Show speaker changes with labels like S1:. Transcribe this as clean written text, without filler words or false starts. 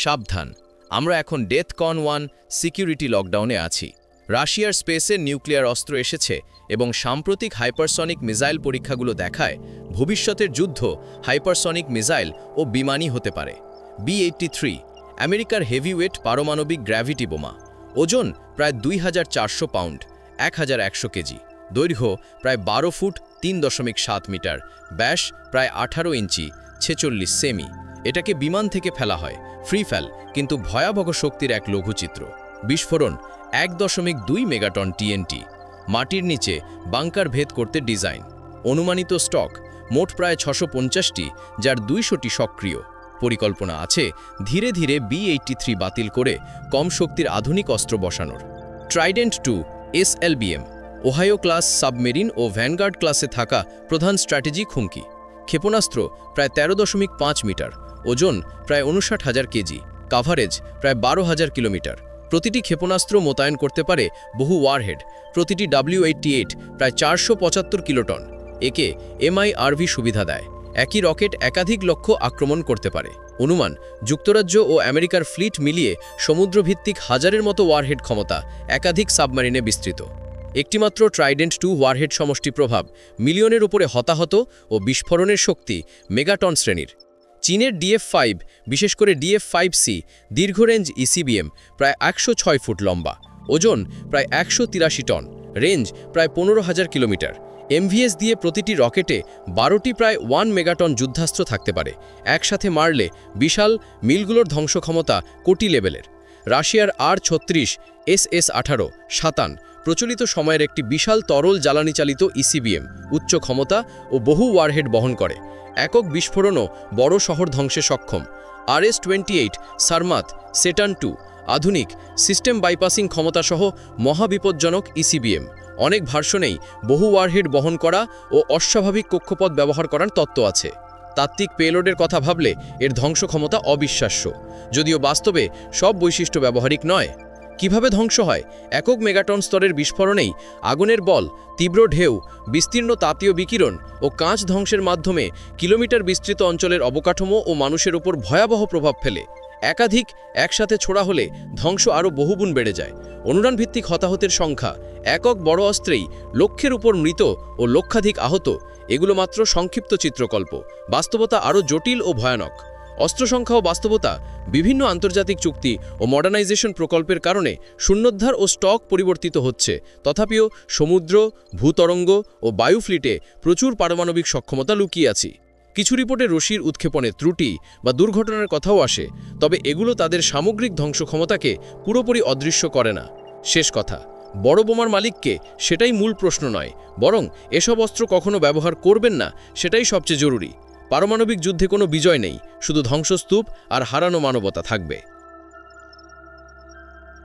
S1: সাবধান, আমরা এখন ডেথকন 1 সিকিউরিটি লকডাউনে আছি। রাশিয়ার স্পেসের নিউক্লিয়ার অস্ত্র এসেছে এবং সাম্প্রতিক হাইপারসনিক মিসাইল পরীক্ষাগুলো দেখায় ভবিষ্যতের যুদ্ধ হাইপারসনিক মিসাইল ও বিমানই হতে পারে। B-83 আমেরিকার হেভিওয়েট পারমাণবিক গ্র্যাভিটি বোমা, ওজন প্রায় 2400 পাউন্ড 1100 কেজি, দৈর্ঘ্য প্রায় 12 ফুট 3.7 মিটার, ব্যাস প্রায় 18 ইঞ্চি 46 সেমি। এটাকে বিমান থেকে ফেলা হয়, ফ্রি ফেল, কিন্তু ভয়াবহ শক্তির এক লঘুচিত্র। বিস্ফোরণ 1.2 মেগাটন TNT, মাটির নিচে বাংকার ভেদ করতে ডিজাইন। অনুমানিত স্টক মোট প্রায় 650টি, যার 200টি সক্রিয়। পরিকল্পনা আছে ধীরে ধীরে B-83 বাতিল করে কম শক্তির আধুনিক অস্ত্র বসানোর। Trident 2 SLBM Ohio class submarine ও ভ্যানগার্ড ক্লাসে থাকা প্রধান স্ট্র্যাটেজিক হুমকি। ক্ষেপণাস্ত্র প্রায় 13.5 মিটার, ওজন প্রায় 59,000 কেজি, কাভারেজ প্রায় 12,000 কিলোমিটার। প্রতিটি ক্ষেপণাস্ত্র মোতায়েন করতে পারে বহু ওয়ারহেড, প্রতিটি W-88 প্রায় 475 কিলোটন। একে MIRV সুবিধা দেয়, একই রকেট একাধিক লক্ষ্য আক্রমণ করতে পারে। অনুমান যুক্তরাজ্য ও আমেরিকার ফ্লিট মিলিয়ে সমুদ্রভিত্তিক হাজারের মতো ওয়ারহেড ক্ষমতা একাধিক সাবমারিনে বিস্তৃত। একটিমাত্র ট্রাইডেন্ট 2 ওয়ারহেড সমষ্টি প্রভাব মিলিয়নের উপরে হতাহত ও বিস্ফোরণের শক্তি মেগাটন শ্রেণীর। চীনের DF-5, বিশেষ করে DF-5C দীর্ঘ রেঞ্জ ECBM, প্রায় 106 ফুট লম্বা, ওজন প্রায় 183 টন, রেঞ্জ প্রায় 15,000 কিলোমিটার। MVS দিয়ে প্রতিটি রকেটে 12টি প্রায় 1 মেগাটন যুদ্ধাস্ত্র থাকতে পারে। একসাথে মারলে বিশাল মিলগুলোর ধ্বংস ক্ষমতা কোটি লেভেলের। রাশিয়ার R-36 SS-18 শাতান প্রচলিত সময়ের একটি বিশাল তরল জ্বালানি চালিত ECBM, উচ্চ ক্ষমতা ও বহু ওয়ারহেড বহন করে। একক বিস্ফোরণও বড় শহর ধ্বংসে সক্ষম। RS-28 সারমাত সেটান 2 আধুনিক সিস্টেম বাইপাসিং ক্ষমতাসহ মহাবিপজ্জনক ECBM। অনেক ভার্সনেই বহু ওয়ারহেড বহন করা ও অস্বাভাবিক কক্ষপথ ব্যবহার করার তত্ত্ব আছে। তাত্ত্বিক পেলোডের কথা ভাবলে এর ধ্বংস ক্ষমতা অবিশ্বাস্য, যদিও বাস্তবে সব বৈশিষ্ট্য ব্যবহারিক নয়। কিভাবে ধ্বংস হয়? একক মেগাটন স্তরের বিস্ফোরণেই আগুনের বল, তীব্র ঢেউ, বিস্তীর্ণ তাপীয় বিকিরণ ও কাঁচ ধ্বংসের মাধ্যমে কিলোমিটার বিস্তৃত অঞ্চলের অবকাঠামো ও মানুষের উপর ভয়াবহ প্রভাব ফেলে। একাধিক একসাথে ছোড়া হলে ধ্বংস আরও বহুগুণ বেড়ে যায়। অনুমানভিত্তিক হতাহতের সংখ্যা একক বড় অস্ত্রেই লক্ষের উপর মৃত ও লক্ষাধিক আহত। এগুলো মাত্র সংক্ষিপ্ত চিত্রকল্প, বাস্তবতা আরও জটিল ও ভয়ানক। অস্ত্র সংখ্যা ও বাস্তবতা বিভিন্ন আন্তর্জাতিক চুক্তি ও মডার্নাইজেশন প্রকল্পের কারণে শূন্যোদ্ধার ও স্টক পরিবর্তিত হচ্ছে। তথাপিও সমুদ্র, ভূতরঙ্গ ও বায়ু ফ্লিটে প্রচুর পারমাণবিক সক্ষমতা লুকিয়ে আছে। কিছু রিপোর্টে রশির উৎক্ষেপণে ত্রুটি বা দুর্ঘটনার কথাও আসে, তবে এগুলো তাদের সামগ্রিক ধ্বংস ক্ষমতাকে পুরোপুরি অদৃশ্য করে না। শেষ কথা, বড় বোমার মালিককে সেটাই মূল প্রশ্ন নয়, বরং এসব অস্ত্র কখনো ব্যবহার করবেন না সেটাই সবচেয়ে জরুরি। পারমাণবিক যুদ্ধে কোনো বিজয় নেই, শুধু ধ্বংসস্তূপ আর হারানো মানবতা থাকবে।